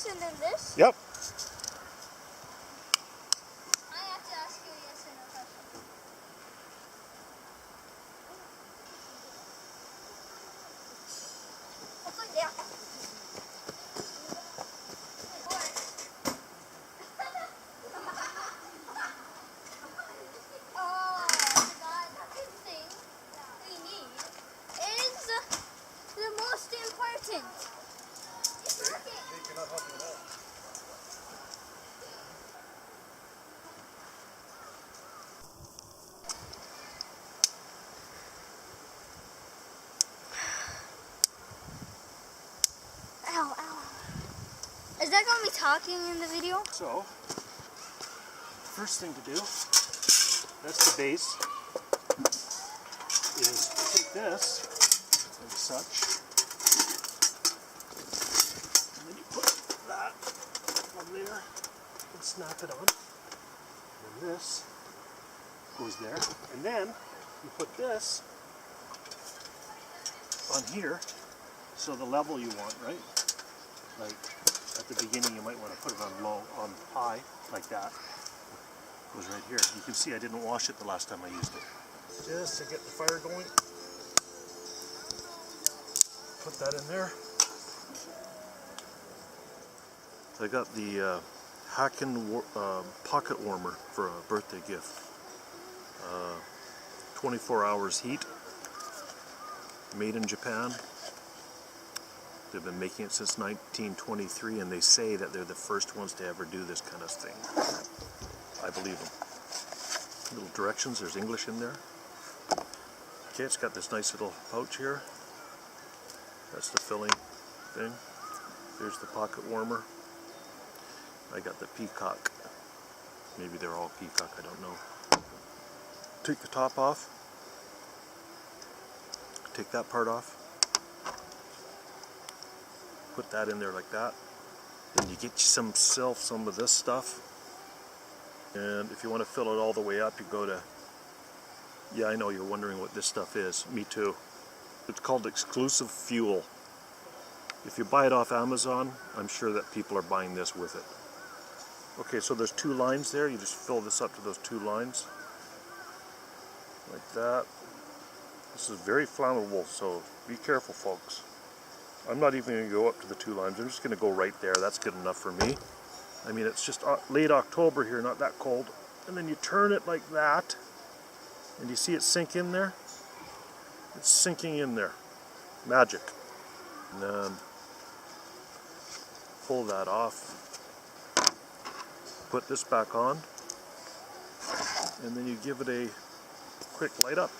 this and then this? Yep. I have to ask you a yes or no question. Hopefully, yeah. Oh, God, the thing we need is the most important. It's working. Ow, ow. Is that going to be talking in the video? So, first thing to do, that's the base, is take this, like such, and then you put that on there and snap it on. And this goes there. And then you put this on here, so the level you want, right? Like at the beginning you might want to put it on low, on high, like that. Goes right here. You can see I didn't wash it the last time I used it. Just to get the fire going. Put that in there. I got the Hacken pocket warmer for a birthday gift. 24 hours heat. Made in Japan. They've been making it since 1923, and they say that they're the first ones to ever do this kind of thing. I believe them. Little directions, there's English in there. Okay, it's got this nice little pouch here. That's the filling thing. There's the pocket warmer. I got the peacock. Maybe they're all peacock, I don't know. Take the top off. Take that part off. Put that in there like that. Then you get yourself some of this stuff. And if you want to fill it all the way up, you go to, yeah, I know you're wondering what this stuff is. Me too. It's called exclusive fuel. If you buy it off Amazon, I'm sure that people are buying this with it. Okay, so there's two lines there. You just fill this up to those two lines. Like that. This is very flammable, so be careful, folks. I'm not even going to go up to the two lines. I'm just going to go right there. That's good enough for me. I mean, it's just late October here, not that cold. And then you turn it like that, and you see it sink in there? It's sinking in there. Magic. And then pull that off. Put this back on. And then you give it a quick light up.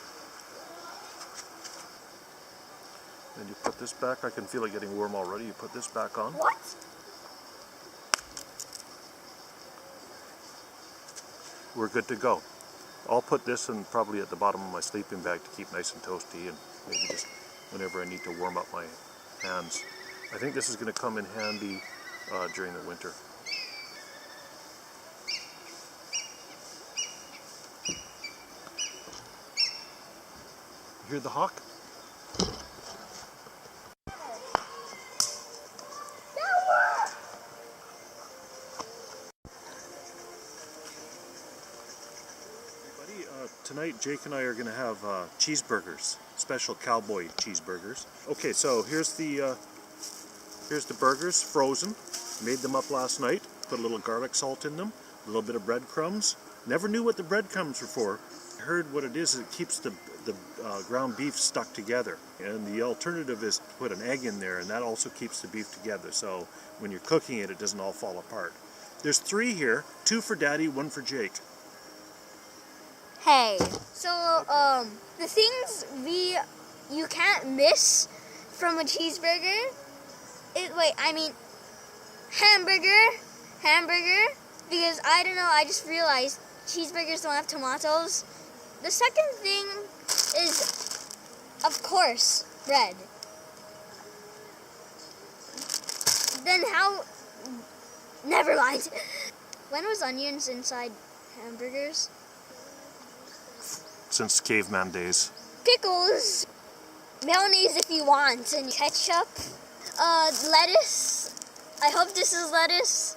And you put this back. I can feel it getting warm already. You put this back on. What? We're good to go. I'll put this in probably at the bottom of my sleeping bag to keep nice and toasty, and maybe just whenever I need to warm up my hands. I think this is going to come in handy during the winter. You hear the hawk? Tonight Jake and I are going to have cheeseburgers, special cowboy cheeseburgers. Okay, so here's the burgers, frozen. Made them up last night. Put a little garlic salt in them, a little bit of breadcrumbs. Never knew what the breadcrumbs were for. I heard what it is. It keeps the ground beef stuck together. And the alternative is to put an egg in there, and that also keeps the beef together. So when you're cooking it, it doesn't all fall apart. There's 3 here, 2 for Daddy, 1 for Jake. Hey, so the things you can't miss from a cheeseburger hamburger, because I don't know, I just realized cheeseburgers don't have tomatoes. The second thing is, of course, bread. Then never mind. When was onions inside hamburgers? Since caveman days. Pickles, mayonnaise if you want, and ketchup, lettuce. I hope this is lettuce.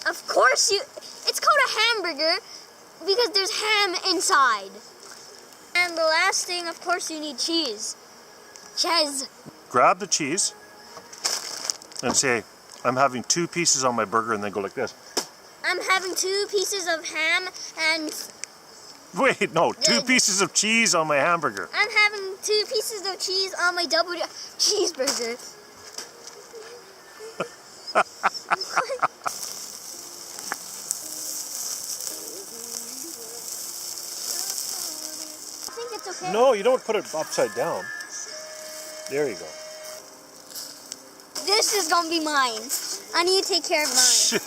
Of course it's called a hamburger because there's ham inside. And the last thing, of course, you need cheese. Cheese. Grab the cheese and say, I'm having 2 pieces on my burger, and then go like this. I'm having 2 pieces of ham and... Wait, no, 2 pieces of cheese on my hamburger. I'm having 2 pieces of cheese on my double cheeseburger. I think it's okay. No, you don't put it upside down. There you go. This is gonna be mine. I need to take care of mine.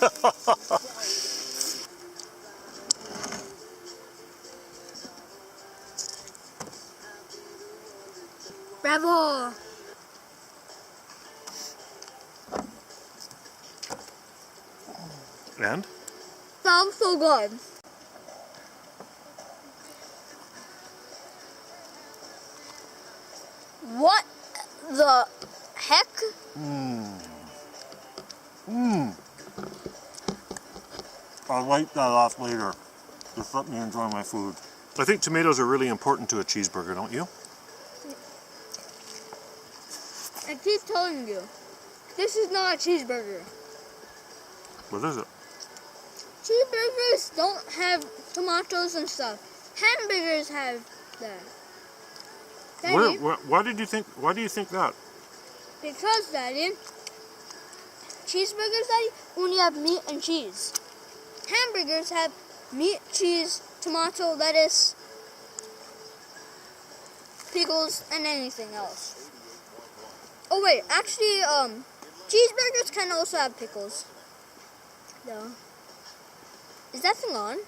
Bravo! And? Sounds so good. What the heck? I'll wipe that off later. Just let me enjoy my food. I think tomatoes are really important to a cheeseburger, don't you? I keep telling you, this is not a cheeseburger. What is it? Cheeseburgers don't have tomatoes and stuff. Hamburgers have that. Daddy, Why do you think that? because, Daddy, cheeseburgers, Daddy, only have meat and cheese. Hamburgers have meat, cheese, tomato, lettuce, pickles, and anything else. Oh wait, actually, cheeseburgers can also have pickles. No. Is that thing on?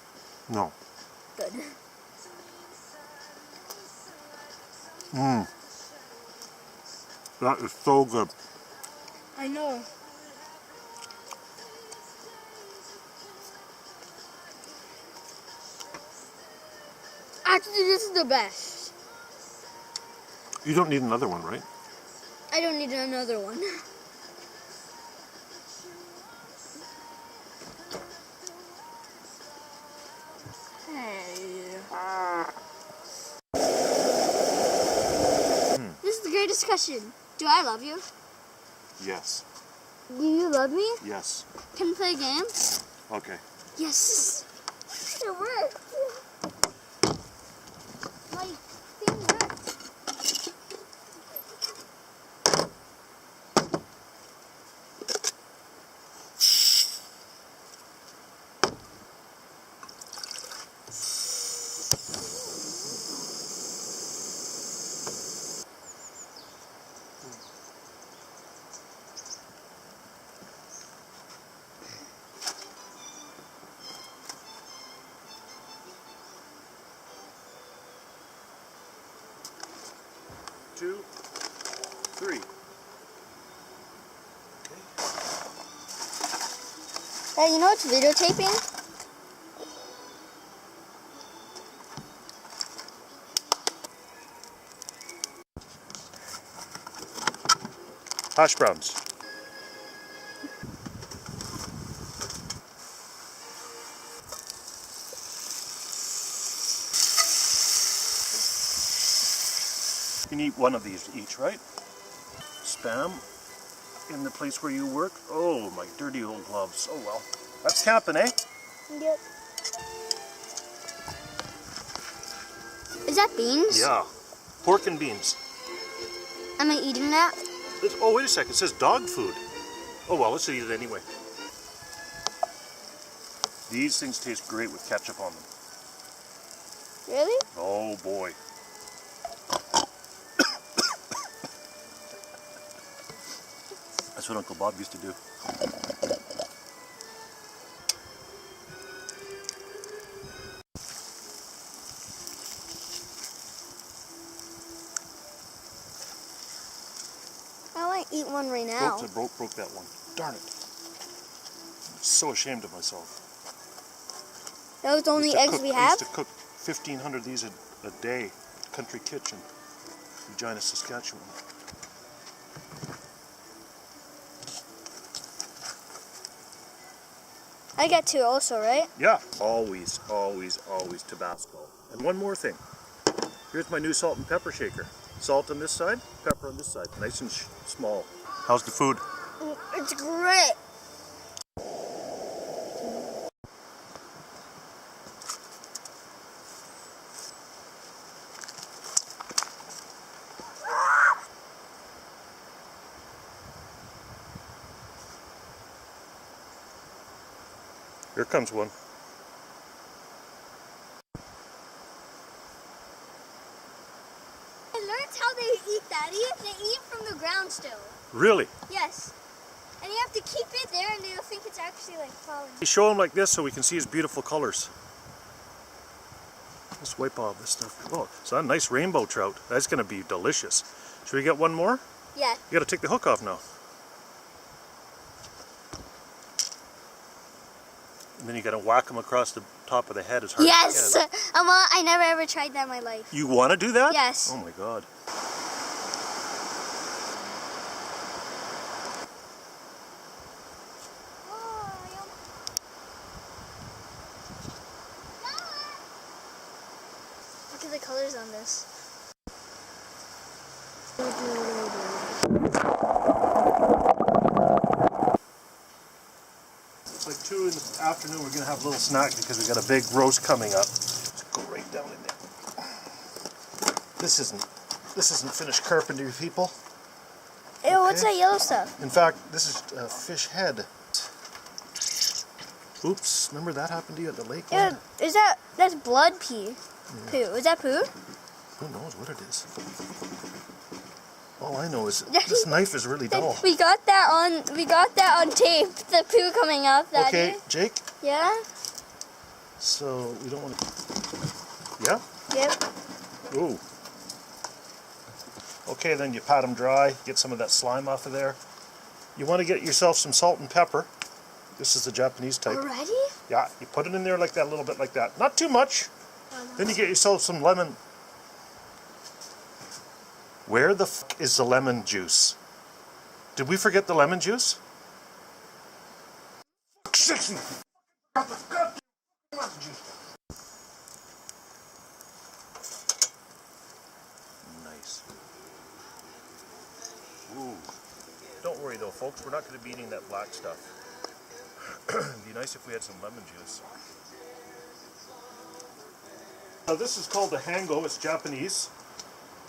No. Good. That is so good. I know. Actually, this is the best. You don't need another one, right? I don't need another one. Hey. This is a great discussion. Do I love you? Yes. Do you love me? Yes. Can we play a game? Okay. Yes. It worked. My thing worked. Two, three. Hey, you know what's videotaping? Hash browns. You can eat one of these each, right? Spam in the place where you work. Oh, my dirty old gloves. Oh well. That's camping, eh? Yep. Is that beans? Yeah. Pork and beans. Am I eating that? Oh, wait a second. It says dog food. Oh well, let's eat it anyway. These things taste great with ketchup on them. Really? Oh boy. That's what Uncle Bob used to do. I want to eat one right now. Broke that one. Darn it. I'm so ashamed of myself. That was the only eggs we have? I used to cook 1,500 of these a day. Country kitchen. Regina, Saskatchewan. I got 2 also, right? Yeah, always, always, always Tabasco. And one more thing. Here's my new salt and pepper shaker. Salt on this side, pepper on this side. Nice and small. How's the food? It's great. Here comes one. I learned how they eat, Daddy. They eat from the ground still. Really? Yes. And you have to keep it there and they'll think it's actually like falling. You show him like this so we can see his beautiful colors. Let's wipe all this stuff. Oh, so a nice rainbow trout. That's going to be delicious. Should we get one more? Yeah. You got to take the hook off now. And then you got to whack him across the top of the head as hard Yes! as you can. I never ever tried that in my life. You want to do that? Yes. Oh my God. Look at the colors on this. It's like 2 in the afternoon. We're going to have a little snack because we got a big roast coming up. Let's go right down in there. This isn't finished carpentry, people. Ew, what's that yellow stuff? In fact, this is a fish head. Oops, remember that happened to you at the lake? Ew, that's blood pee. Poo. Is that poo? Who knows what it is? All I know is this knife is really dull. We got that on tape. The poo coming up, Daddy. Okay, Jake. Yeah? So we don't want to. Yeah? Yep. Ooh. Okay, then you pat them dry, get some of that slime off of there. You want to get yourself some salt and pepper. This is the Japanese type. Already? Yeah, you put it in there like that, a little bit like that. Not too much. Then you get yourself some lemon. Where the f is the lemon juice? Did we forget the lemon juice? Nice. Ooh. Don't worry though, folks, we're not going to be eating that black stuff. It'd be nice if we had some lemon juice. This is called a hango. It's Japanese.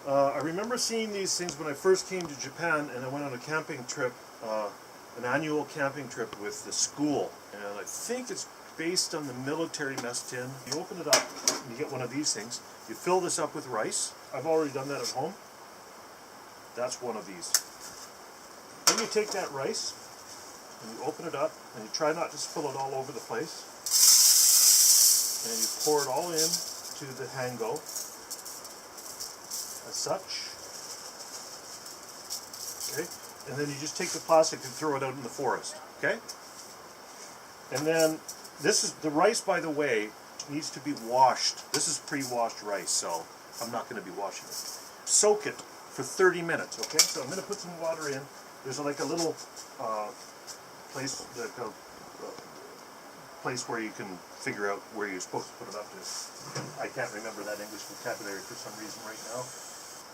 I remember seeing these things when I first came to Japan, and I went on a camping trip, an annual camping trip with the school. And I think it's based on the military mess tin. You open it up, and you get one of these things. You fill this up with rice. I've already done that at home. That's one of these. Then you take that rice, and you open it up, and you try not to spill it all over the place. And you pour it all in to the hango, as such. Okay, and then you just take the plastic and throw it out in the forest. Okay, and then this is the rice, by the way, needs to be washed. This is pre-washed rice, so I'm not going to be washing it. Soak it for 30 minutes. Okay, so I'm going to put some water in. There's like a little place, place where you can figure out where you're supposed to put it up to. I can't remember that English vocabulary for some reason right now.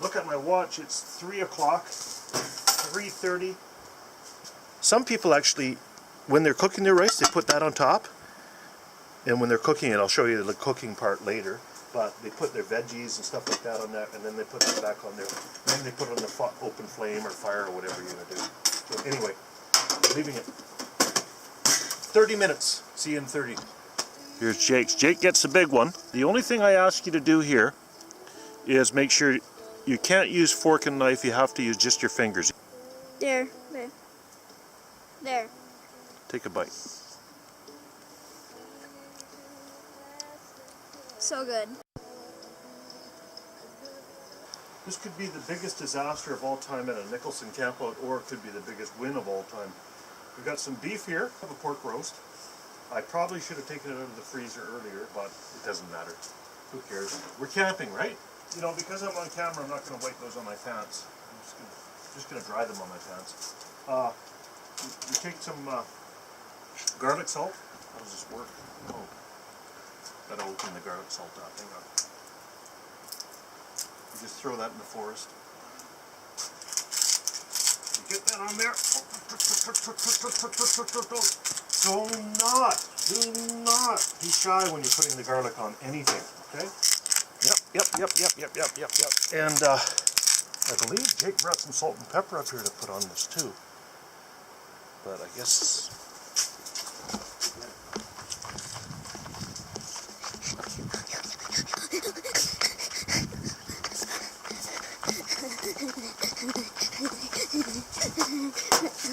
Look at my watch, it's 3 o'clock, 3:30. Some people actually, when they're cooking their rice, they put that on top. And when they're cooking it, I'll show you the cooking part later, but they put their veggies and stuff like that on that, and then they put it back on there. Then they put it on the open flame or fire or whatever you're going to do. So anyway, leaving it. 30 minutes. See you in 30. Here's Jake's. Jake gets the big one. The only thing I ask you to do here is make sure you can't use fork and knife. You have to use just your fingers. There. Take a bite. So good. This could be the biggest disaster of all time at a Nicholson campout, or it could be the biggest win of all time. We've got some beef here. I have a pork roast. I probably should have taken it out of the freezer earlier, but it doesn't matter. Who cares? We're camping, right? You know, because I'm on camera, I'm not going to wipe those on my pants. I'm just going to dry them on my pants. You take some garlic salt. How does this work? Oh. Gotta open the garlic salt up. Hang on. You just throw that in the forest. You get that on there. Do not be shy when you're putting the garlic on anything, okay? Yep. And I believe Jake brought some salt and pepper up here to put on this too. But I guess...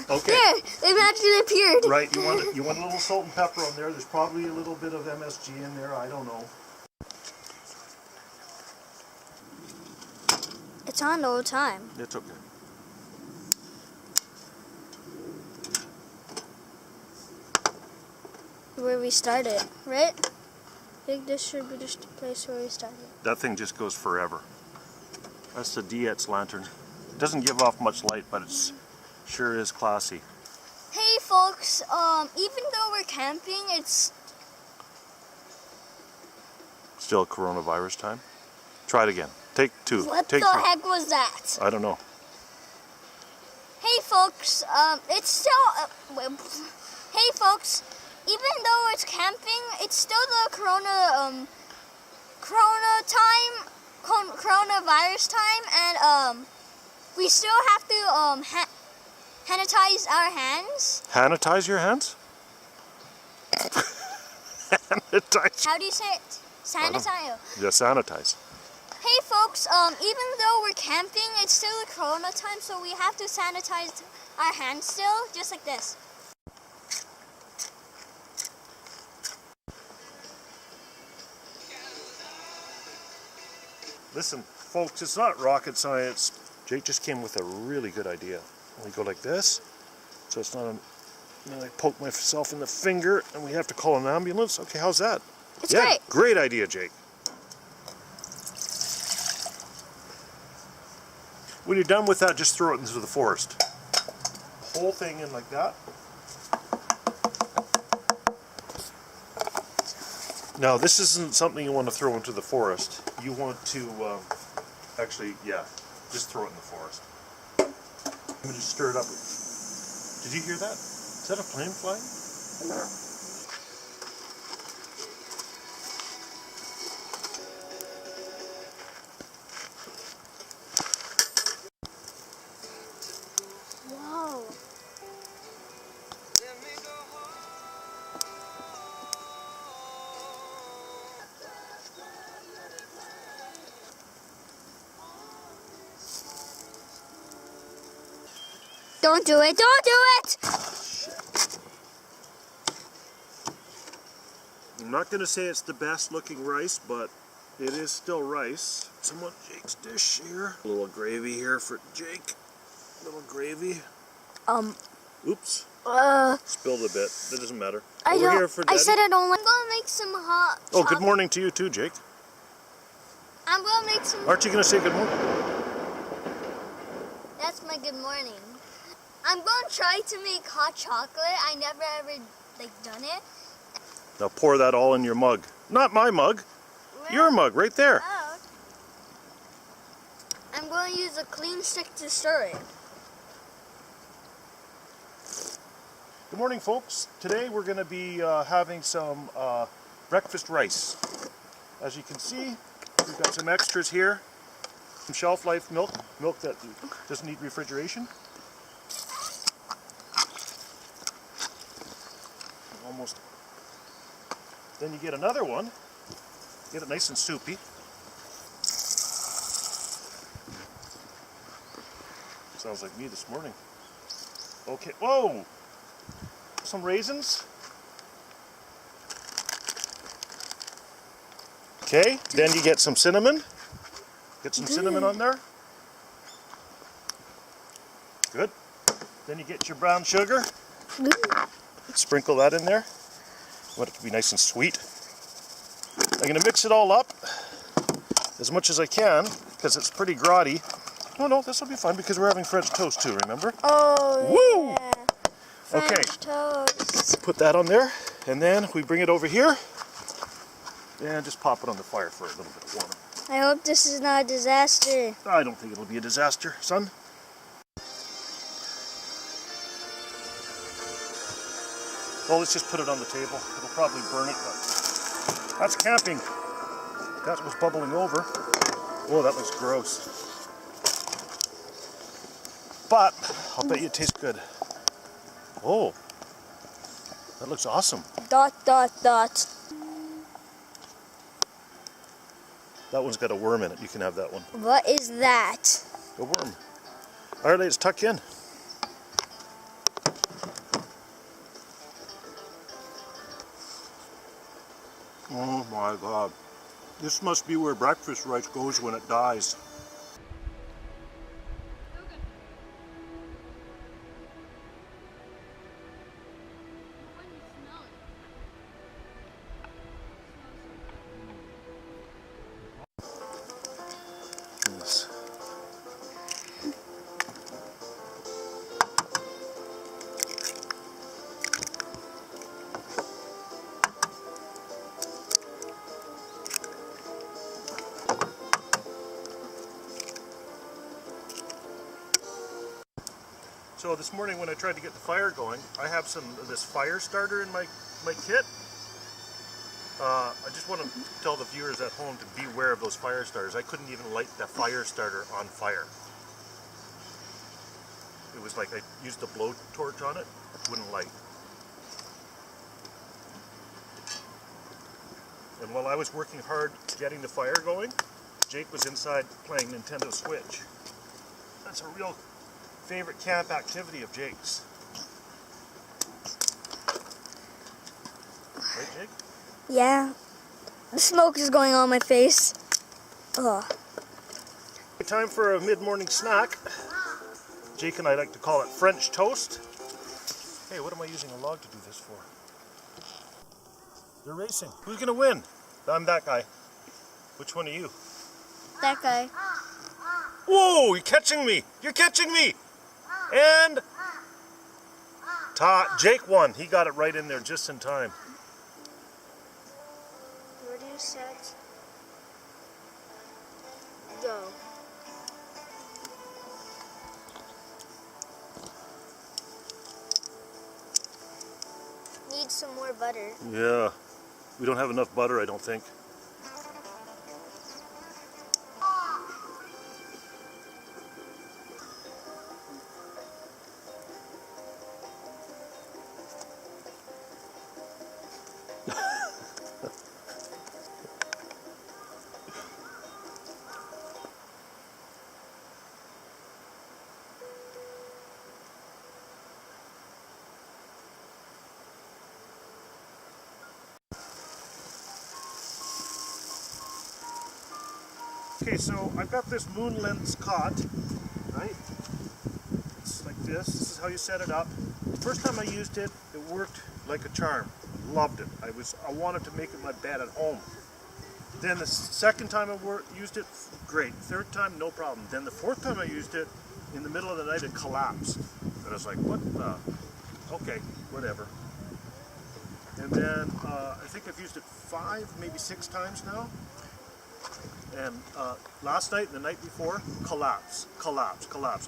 Okay. There, they magically appeared. Right, you want a little salt and pepper on there. There's probably a little bit of MSG in there. I don't know. It's on the whole time. It's okay. Where we started, right? I think this should be just the place where we started. That thing just goes forever. That's the Dietz lantern. It doesn't give off much light, but it's sure is classy. Hey folks, even though we're camping, it's Still coronavirus time. Try it again. Take two. what Take the three. heck was that? I don't know. Hey folks, it's still hey folks, even though it's camping, it's still the coronavirus time, and we still have to sanitize our hands. Sanitize your hands? Sanitize. How do you say it? Sanitize. Yeah, sanitize. Hey folks, even though we're camping, it's still the corona time, so we have to sanitize our hands still, just like this. Listen, folks, it's not rocket science. Jake just came with a really good idea. We go like this, so it's not a... And I poke myself in the finger, and we have to call an ambulance. Okay, how's that? It's yeah, great. Great idea, Jake. When you're done with that, just throw it into the forest. Whole thing in like that. Now, this isn't something you want to throw into the forest. You want to, actually, yeah, just throw it in the forest. I'm going to just stir it up. Did you hear that? Is that a plane flying? Whoa. Don't do it! Don't do it! I'm not going to say it's the best looking rice, but it is still rice. Somewhat Jake's dish here. A little gravy here for Jake. A little gravy. Oops. Spilled a bit. That doesn't matter. Over here for Daddy. I said I don't like. I'm gonna make some hot. Oh, good morning to you too, Jake. I'm gonna make some. Aren't you going to say good morning? That's my good morning. I'm gonna try to make hot chocolate. I never ever done it. Now pour that all in your mug. Not my mug. Your mug, right there. Oh. I'm going to use a clean stick to stir it. Good morning, folks. Today we're going to be having some breakfast rice. As you can see, we've got some extras here. Some shelf life milk that doesn't need refrigeration. Almost. Then you get another one. Get it nice and soupy. Sounds like me this morning. Okay, whoa! Some raisins. Okay, then you get some cinnamon. Get some cinnamon on there. Good. Then you get your brown sugar. Sprinkle that in there. You want it to be nice and sweet. I'm going to mix it all up as much as I can because it's pretty grotty. Oh no, this will be fun because we're having French toast too, remember? Oh, woo! Yeah. French Okay, toast. put that on there. And then we bring it over here and just pop it on the fire for a little bit of warming. I hope this is not a disaster. I don't think it'll be a disaster, son. Well, let's just put it on the table. It'll probably burn it, but that's camping. That was bubbling over. Oh, that looks gross. But I'll bet you it tastes good. Oh, that looks awesome. Dot, dot, dot. That one's got a worm in it. You can have that one. What is that? A worm. All right, let's tuck in. Oh my God. This must be where breakfast rice goes when it dies. Goodness. So this morning when I tried to get the fire going, I have some of this fire starter in my kit. I just want to tell the viewers at home to beware of those fire starters. I couldn't even light the fire starter on fire. It was like I used a blowtorch on it, it wouldn't light. And while I was working hard getting the fire going, Jake was inside playing Nintendo Switch. That's a real favorite camp activity of Jake's. Right, Jake? Yeah. The smoke is going on my face. Ugh. Time for a mid-morning snack. Jake and I like to call it French toast. Hey, what am I using a log to do this for? They're racing. Who's gonna win? I'm that guy. Which one are you? That guy. Whoa, you're catching me! You're catching me! And Jake won. He got it right in there just in time. Where do you set? Go. Need some more butter. Yeah. We don't have enough butter, I don't think. Okay, so I've got this Moon Lence cot, right? It's like this. This is how you set it up. The first time I used it, it worked like a charm. Loved it. I wanted to make it my bed at home. Then the second time I used it, great. Third time, no problem. Then the fourth time I used it, in the middle of the night, it collapsed. And I was like, what the? Okay, whatever. And then I think I've used it 5, maybe 6 times now. And last night and the night before, collapse.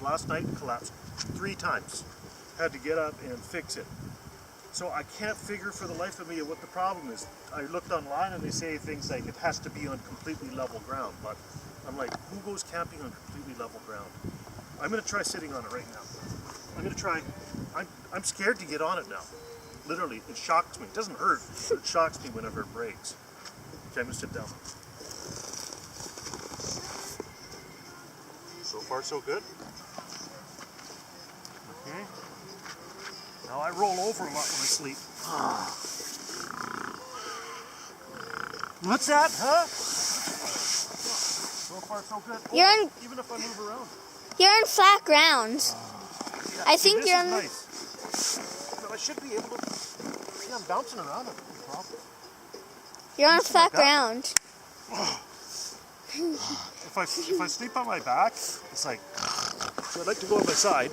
Last night, collapsed 3 times. Had to get up and fix it. So I can't figure for the life of me what the problem is. I looked online and they say things like it has to be on completely level ground. But I'm like, who goes camping on completely level ground? I'm going to try sitting on it right now. I'm going to try. I'm scared to get on it now. Literally, it shocks me. It doesn't hurt, but it shocks me whenever it breaks. Okay, I'm going to sit down. So far, so good. Okay. Now I roll over a lot when I sleep. What's that, huh? So far, so good. Oh, even if I move around. You're on flat ground. Yeah, I think you're on. Nice. But I should be able to. Yeah, I'm bouncing around. No problem. You're on flat ground. If I sleep on my back, it's like, so I'd like to go on my side.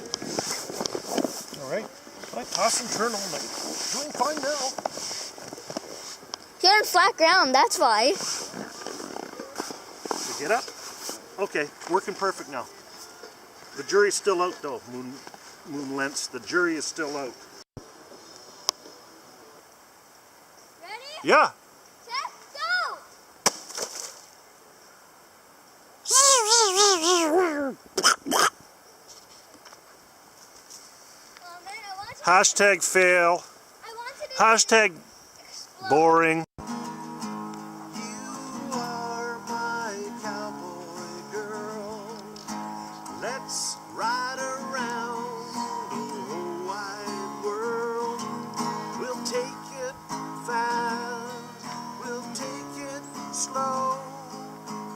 All right, but I toss and turn all night. Doing fine now. You're on flat ground, that's why. You get up? Okay, working perfect now. The jury's still out though, Moon Lence. The jury is still out. Ready? Yeah. Set, go! Hashtag fail. Hashtag boring. You are my cowboy girl. Let's ride around the whole wide world. We'll take it fast. We'll take it slow.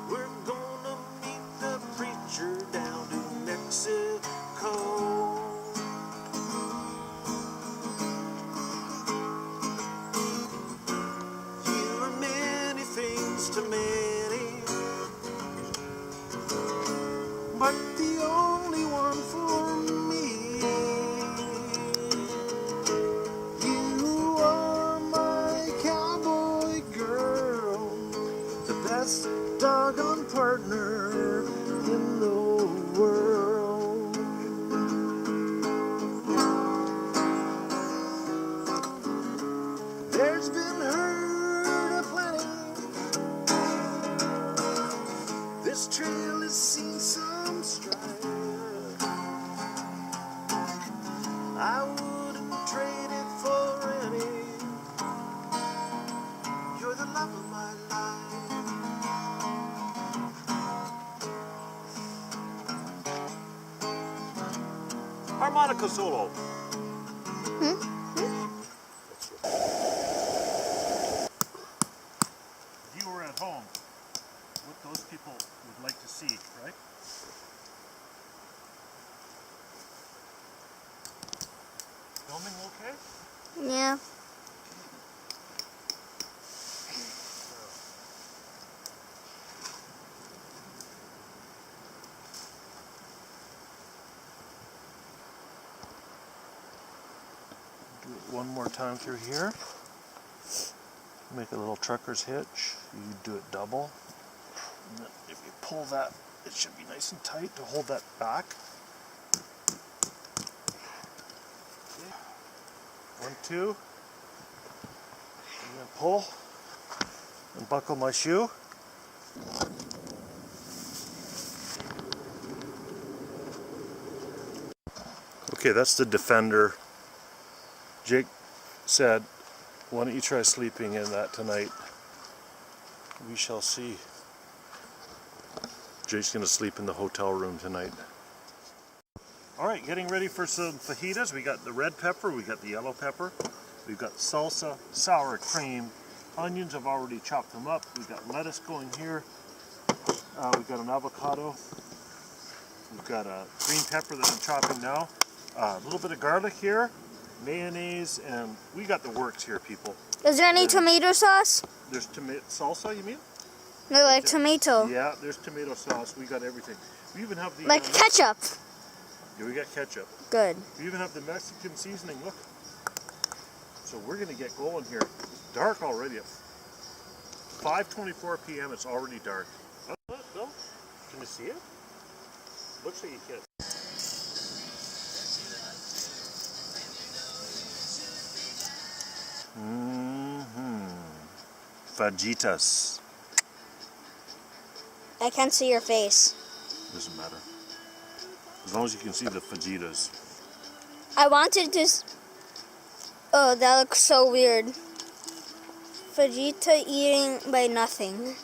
We're gonna meet the preacher down in Mexico. To many, but the only one for me. You are my cowboy girl, the best doggone partner in the world. There's been hurt aplenty. This trail has seen some strife. I wouldn't trade it for any. You're the love of my life. Harmonica solo. If you were at home, what those people would like to see, right? Filming okay? Yeah. Do it one more time through here. Make a little trucker's hitch. You do it double. And then if you pull that, it should be nice and tight to hold that back. Okay. 1, 2. And then pull. And buckle my shoe. Okay, that's the Defender. Jake said, why don't you try sleeping in that tonight? We shall see. Jake's going to sleep in the hotel room tonight. Alright, getting ready for some fajitas. We got the red pepper, we got the yellow pepper. We've got salsa, sour cream. Onions, I've already chopped them up. We've got lettuce going here. We've got an avocado. We've got a green pepper that I'm chopping now. A little bit of garlic here. Mayonnaise, and we got the works here, people. Is there any tomato sauce? There's tomato salsa, you mean? No, like tomato. Yeah, there's tomato sauce. We got everything. We even have the like ketchup. Yeah, we got ketchup. Good. We even have the Mexican seasoning. Look. So we're gonna get going here. It's dark already. At 5:24 p.m. It's already dark. Bill, can you see it? Looks like you can. Fajitas. I can't see your face. Doesn't matter. As long as you can see the fajitas. I wanted to... Oh, that looks so weird. Fajita eating by nothing.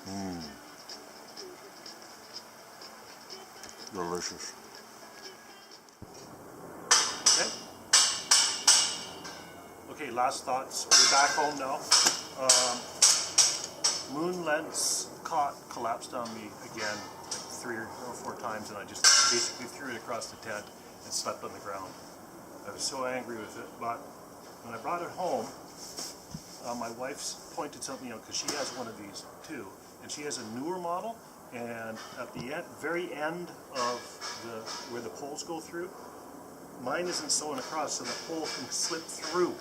Delicious. Okay, last thoughts. We're back home now. Moon Lence collapsed on me again like 3 or 4 times, and I just basically threw it across the tent and slept on the ground. I was so angry with it, but when I brought it home, my wife's pointed something out because she has one of these too, and she has a newer model, and at the very end of where the poles go through, mine isn't sewn across, so the pole can slip through.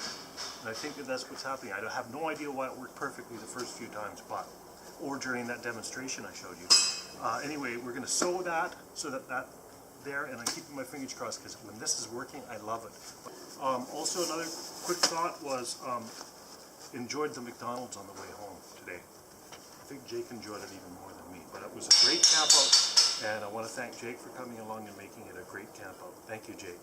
And I think that that's what's happening. I have no idea why it worked perfectly the first few times, but, or during that demonstration I showed you. Anyway, we're going to sew that so that there, and I'm keeping my fingers crossed because when this is working, I love it. Also, another quick thought was, enjoyed the McDonald's on the way home today. I think Jake enjoyed it even more than me, but it was a great camp out, and I want to thank Jake for coming along and making it a great camp out. Thank you, Jake.